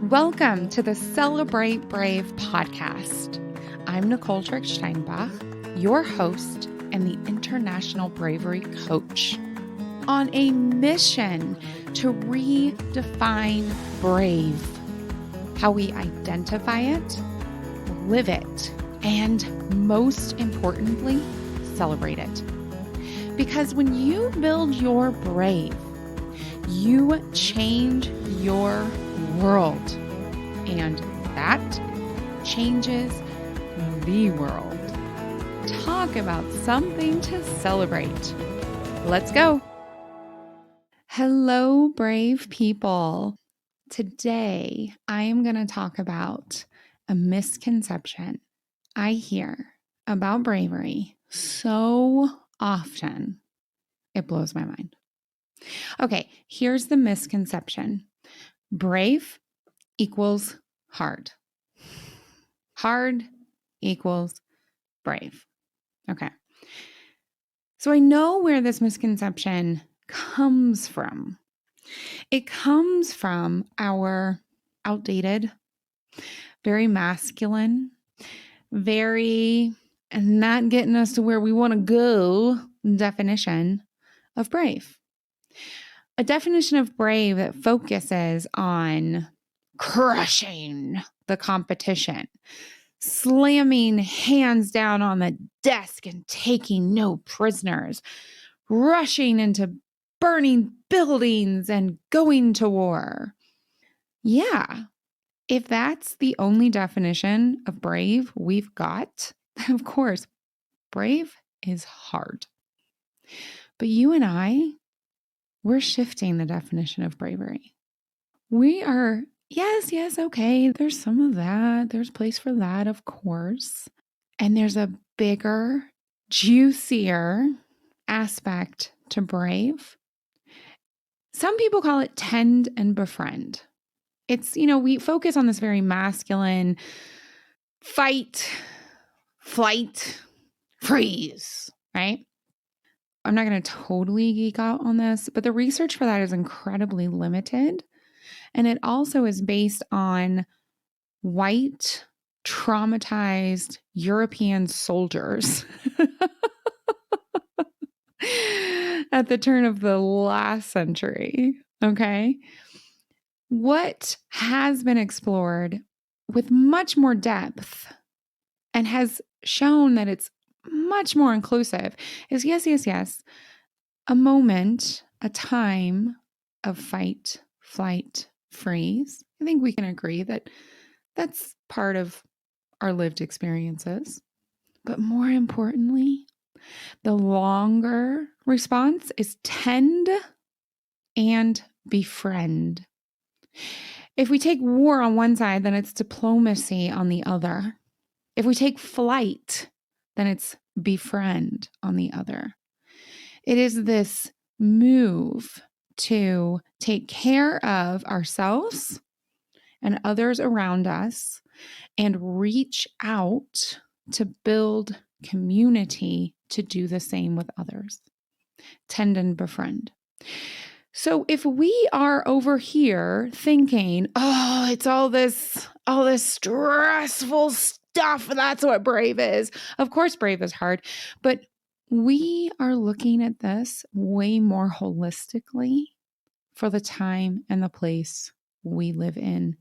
Welcome to the Celebrate Brave podcast. I'm Nicole Steinbach, your host and the International Bravery Coach, on a mission to redefine brave, how we identify it, live it, and most importantly, celebrate it. Because when you build your brave, you change your world, and that changes the world. Talk about something to celebrate. Let's go. Hello, brave people. Today, I am going to talk about a misconception I hear about bravery so often. It blows my mind. Okay, here's the misconception. Brave equals hard. Hard equals brave. Okay. So I know where this misconception comes from. It comes from our outdated, very masculine, very not getting us to where we want to go definition of brave. A definition of brave that focuses on crushing the competition, slamming hands down on the desk and taking no prisoners, rushing into burning buildings and going to war. Yeah, if that's the only definition of brave we've got, then of course, brave is hard. But you and we're shifting the definition of bravery. We are, yes, okay, there's some of that. There's place for that, of course. And there's a bigger, juicier aspect to brave. Some people call it tend and befriend. It's, we focus on this very masculine fight, flight, freeze, right? I'm not going to totally geek out on this, but the research for that is incredibly limited. And it also is based on white, traumatized European soldiers at the turn of the last century. Okay. What has been explored with much more depth and has shown that it's much more inclusive is yes, a moment, a time of fight, flight, freeze. I think we can agree that that's part of our lived experiences. But more importantly, the longer response is tend and befriend. If we take war on one side, then it's diplomacy on the other. If we take flight, then it's befriend on the other. It is this move to take care of ourselves and others around us and reach out to build community to do the same with others. Tend and befriend. So if we are over here thinking, oh, it's all this stressful stuff, that's what brave is. Of course, brave is hard, but we are looking at this way more holistically for the time and the place we live in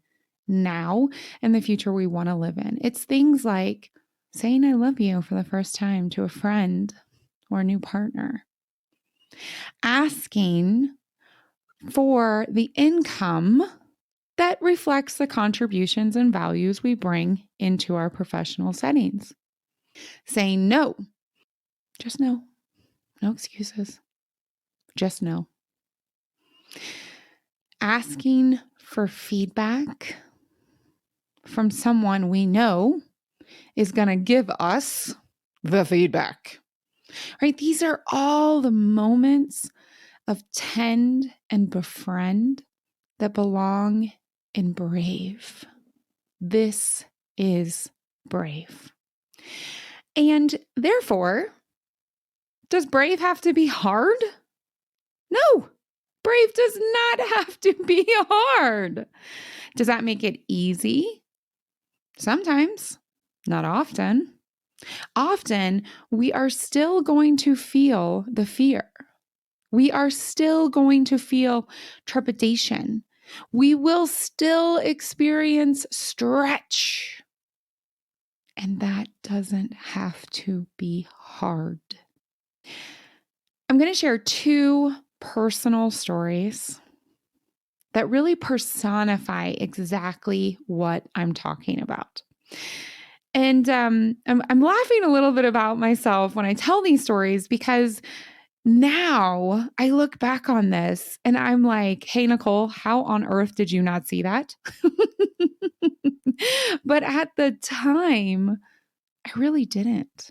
now and the future we want to live in. It's things like saying I love you for the first time to a friend or a new partner. Asking for the income that reflects the contributions and values we bring into our professional settings. Saying no. Just no. No excuses. Just no. Asking for feedback from someone we know is going to give us the feedback. Right? These are all the moments of tend and befriend that belong in brave. This is brave. And therefore, does brave have to be hard? No, brave does not have to be hard. Does that make it easy? Sometimes, not often. Often, we are still going to feel the fear. We are still going to feel trepidation. We will still experience stretch. And that doesn't have to be hard. I'm going to share 2 personal stories that really personify exactly what I'm talking about. And I'm laughing a little bit about myself when I tell these stories because now I look back on this and I'm like, hey, Nicole, how on earth did you not see that? But at the time, I really didn't.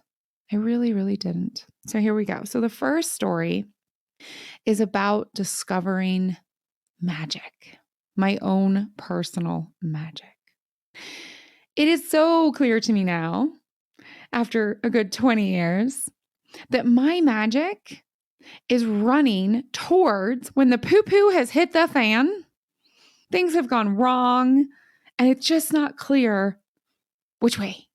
I really, really didn't. So here we go. So the first story is about discovering magic, my own personal magic. It is so clear to me now, after a good 20 years, that my magic is running towards when the poo-poo has hit the fan, things have gone wrong, and it's just not clear which way.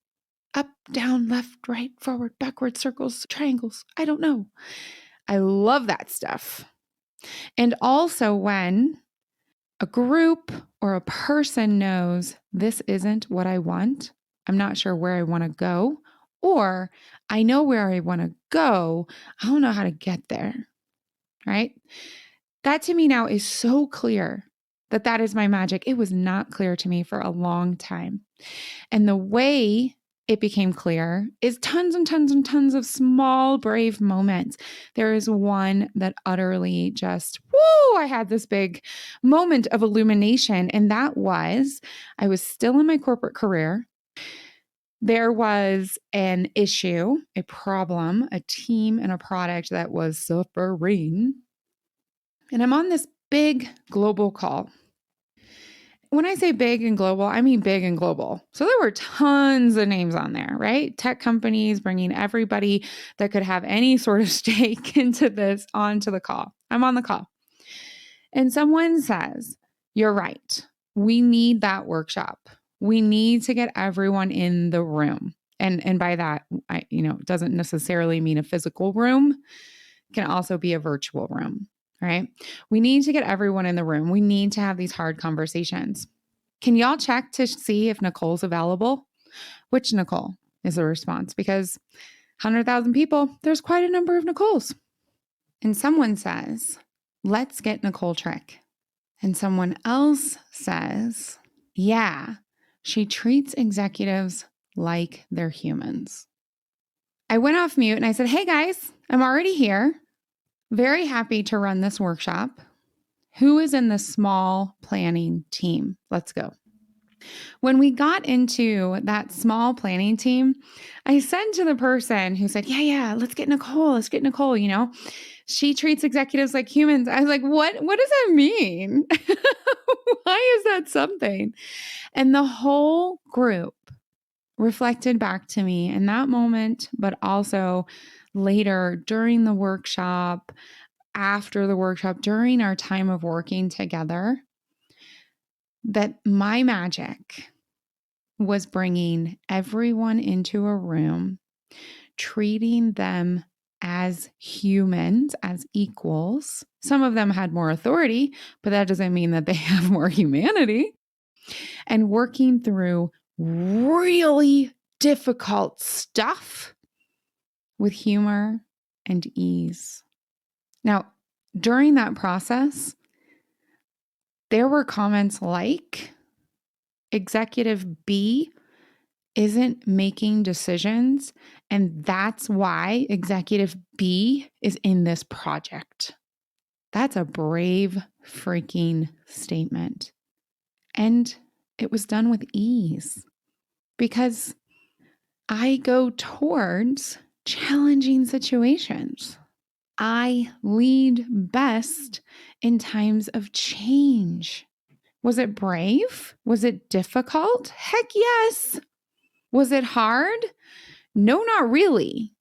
Up, down, left, right, forward, backward, circles, triangles. I don't know. I love that stuff. And also when a group or a person knows this isn't what I want, I'm not sure where I want to go, or I know where I want to go, I don't know how to get there, right? That to me now is so clear that that is my magic. It was not clear to me for a long time. And the way it became clear is tons and tons and tons of small, brave moments. There is one that utterly just, whoo, I had this big moment of illumination. And that was, I was still in my corporate career. There was an issue, a problem, a team and a product that was suffering. And I'm on this big global call. When I say big and global, I mean big and global. So there were tons of names on there, right? Tech companies bringing everybody that could have any sort of stake into this onto the call. I'm on the call. And someone says, you're right. We need that workshop. We need to get everyone in the room. And by that, it doesn't necessarily mean a physical room. It can also be a virtual room. Right? We need to get everyone in the room. We need to have these hard conversations. Can y'all check to see if Nicole's available? Which Nicole is the response? Because 100,000 people, there's quite a number of Nicoles. And someone says, let's get Nicole Trick. And someone else says, yeah, she treats executives like they're humans. I went off mute and I said, hey guys, I'm already here. Very happy to run this workshop. Who is in the small planning team? Let's go. When we got into that small planning team, I said to the person who said, yeah, let's get Nicole. She treats executives like humans. I was like, what does that mean? Why is that something? And the whole group reflected back to me in that moment, but also later during the workshop, after the workshop, during our time of working together, that my magic was bringing everyone into a room, treating them as humans, as equals. Some of them had more authority, but that doesn't mean that they have more humanity. And working through really difficult stuff with humor and ease. Now, during that process, there were comments like, Executive B isn't making decisions, and that's why Executive B is in this project. That's a brave freaking statement. And it was done with ease because I go towards challenging situations. I lead best in times of change. Was it brave? Was it difficult? Heck yes. Was it hard? No, not really.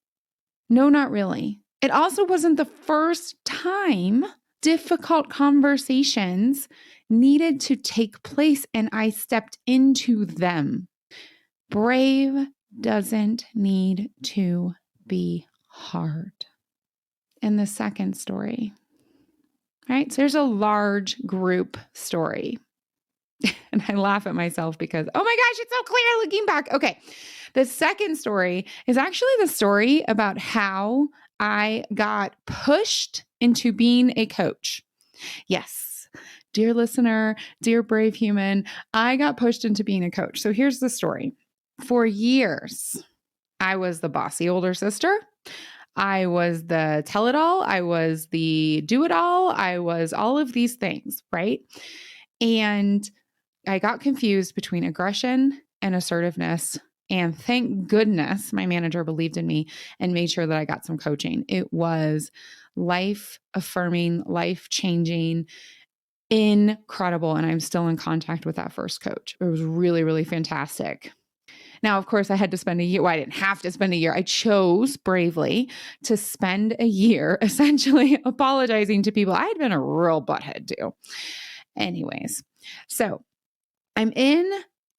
No, not really. It also wasn't the first time difficult conversations needed to take place and I stepped into them. Brave doesn't need to be hard. And the second story, right? So there's a large group story. And I laugh at myself because, oh my gosh, it's so clear looking back. Okay. The second story is actually the story about how I got pushed into being a coach. Yes. Dear listener, dear brave human, I got pushed into being a coach. So here's the story. For years, I was the bossy older sister. I was the tell-it-all. I was the do-it-all. I was all of these things, right? And I got confused between aggression and assertiveness. And thank goodness my manager believed in me and made sure that I got some coaching. It was life-affirming, life-changing, incredible. And I'm still in contact with that first coach. It was really, really fantastic. Now, of course, I had to spend a year. Well, I didn't have to spend a year. I chose bravely to spend a year essentially apologizing to people I had been a real butthead to. Anyways, so I'm in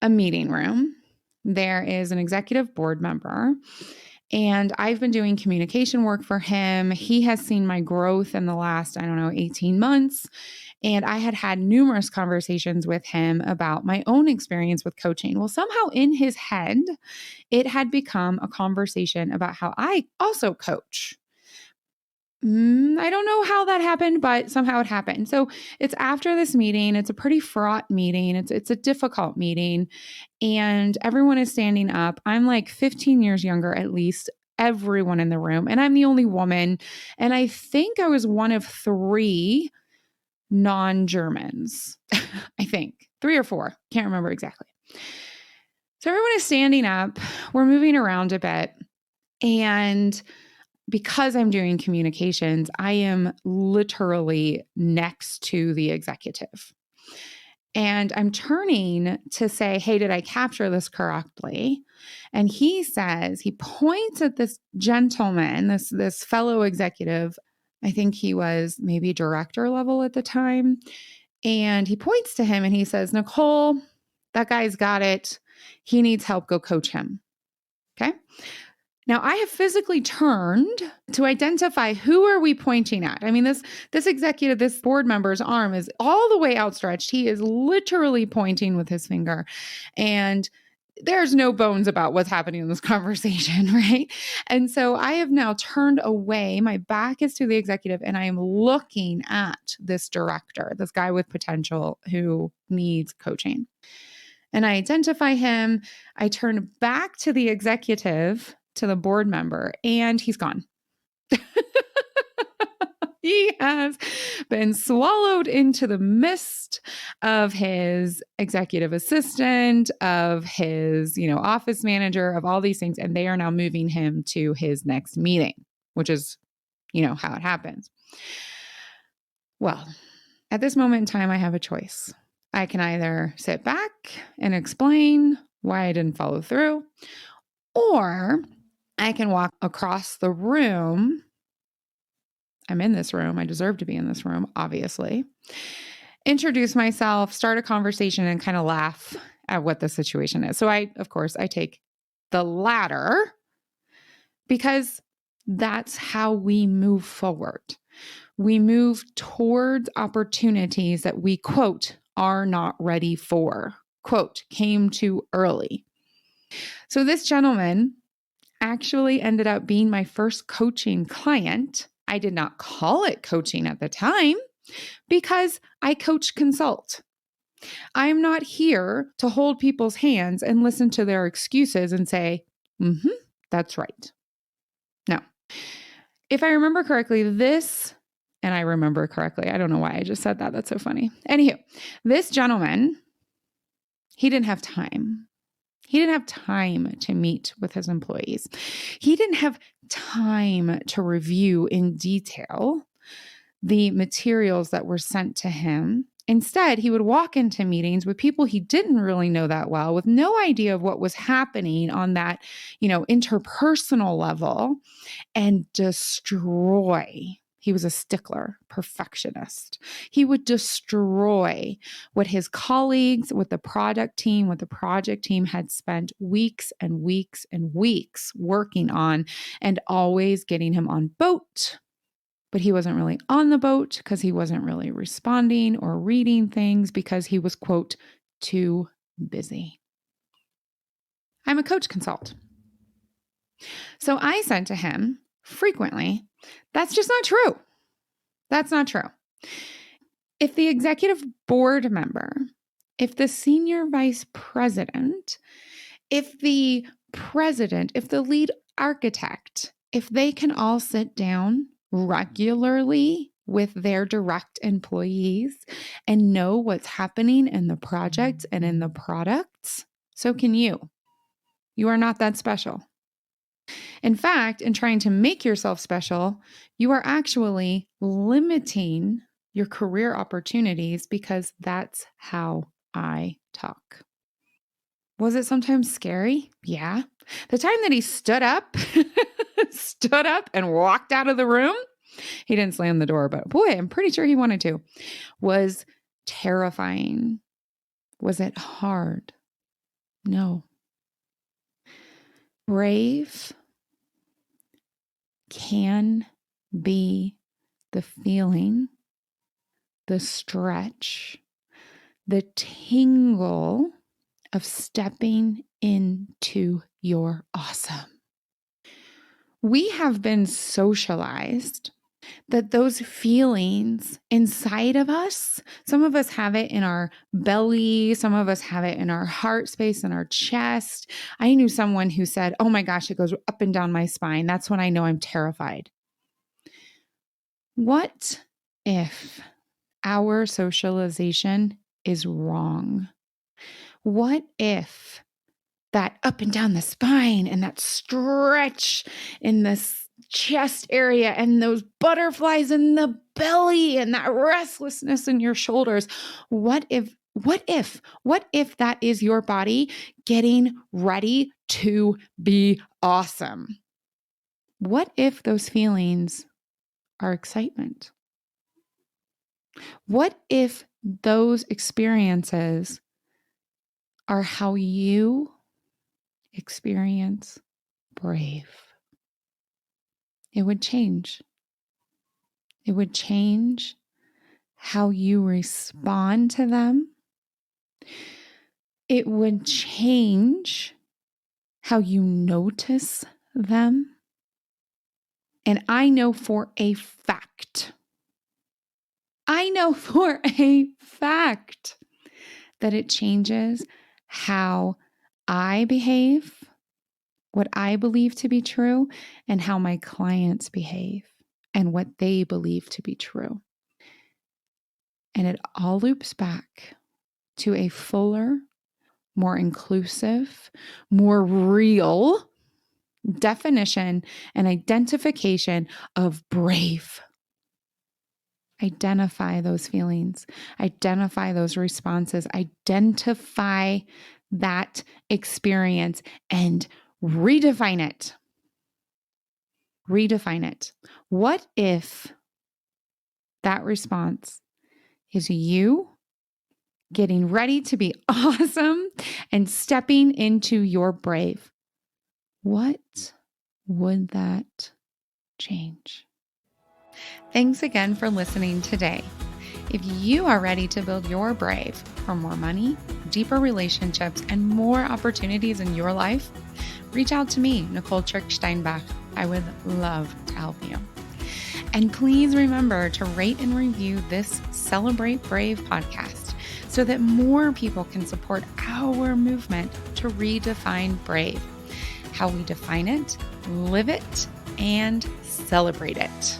a meeting room. There is an executive board member, and I've been doing communication work for him. He has seen my growth in the last, 18 months. And I had had numerous conversations with him about my own experience with coaching. Well, somehow in his head, it had become a conversation about how I also coach. I don't know how that happened, but somehow it happened. So it's after this meeting. It's a pretty fraught meeting. It's a difficult meeting. And everyone is standing up. I'm like 15 years younger, at least everyone in the room. And I'm the only woman. And I think I was one of 3 non-Germans, I think 3 or 4, can't remember exactly. So everyone is standing up, we're moving around a bit. And because I'm doing communications, I am literally next to the executive. And I'm turning to say, hey, did I capture this correctly? And he says, he points at this gentleman, this fellow executive. I think he was maybe director level at the time. And he points to him and he says, Nicole, that guy's got it. He needs help. Go coach him. Okay. Now I have physically turned to identify who are we pointing at. I mean, this executive, this board member's arm is all the way outstretched. He is literally pointing with his finger. And there's no bones about what's happening in this conversation, right? And so I have now turned away. My back is to the executive, and I am looking at this director, this guy with potential who needs coaching. And I identify him. I turn back to the executive, to the board member, and he's gone. He has been swallowed into the mist of his executive assistant, of his, office manager, of all these things. And they are now moving him to his next meeting, which is, how it happens. Well, at this moment in time, I have a choice. I can either sit back and explain why I didn't follow through, or I can walk across the room. I'm in this room. I deserve to be in this room, obviously. Introduce myself, start a conversation, and kind of laugh at what the situation is. So I take the latter because that's how we move forward. We move towards opportunities that we, quote, are not ready for, quote, came too early. So this gentleman actually ended up being my first coaching client. I did not call it coaching at the time because I coach consult. I'm not here to hold people's hands and listen to their excuses and say, that's right. No. If I remember correctly, I don't know why I just said that. That's so funny. Anywho, this gentleman, he didn't have time. He didn't have time to meet with his employees. He didn't have time to review in detail the materials that were sent to him. Instead, he would walk into meetings with people he didn't really know that well, with no idea of what was happening on that, interpersonal level, and destroy. He was a stickler perfectionist. He would destroy what his colleagues, what the product team, what the project team had spent weeks and weeks and weeks working on, and always getting him on boat. But he wasn't really on the boat because he wasn't really responding or reading things because he was, quote, too busy. I'm a coach consult. So I said to him frequently, that's just not true. That's not true. If the executive board member, if the senior vice president, if the president, if the lead architect, if they can all sit down regularly with their direct employees and know what's happening in the projects and in the products, so can you. You are not that special. In fact, in trying to make yourself special, you are actually limiting your career opportunities because that's how I talk. Was it sometimes scary? Yeah. The time that he stood up and walked out of the room, he didn't slam the door, but boy, I'm pretty sure he wanted to, was terrifying. Was it hard? No. Brave can be the feeling, the stretch, the tingle of stepping into your awesome. We have been socialized that those feelings inside of us, some of us have it in our belly, some of us have it in our heart space, in our chest. I knew someone who said, oh my gosh, it goes up and down my spine. That's when I know I'm terrified. What if our socialization is wrong? What if that up and down the spine and that stretch in this chest area and those butterflies in the belly and that restlessness in your shoulders, what if that is your body getting ready to be awesome? What if those feelings are excitement? What if those experiences are how you experience brave? It would change. It would change how you respond to them. It would change how you notice them. And I know for a fact that it changes how I behave, what I believe to be true, and how my clients behave and what they believe to be true. And it all loops back to a fuller, more inclusive, more real definition and identification of brave. Identify those feelings, identify those responses, identify that experience and redefine it. Redefine it. What if that response is you getting ready to be awesome and stepping into your brave? What would that change? Thanks again for listening today. If you are ready to build your brave for more money, deeper relationships, and more opportunities in your life, reach out to me, Nicole Trick-Steinbach. I would love to help you. And please remember to rate and review this Celebrate Brave podcast so that more people can support our movement to redefine brave, how we define it, live it, and celebrate it.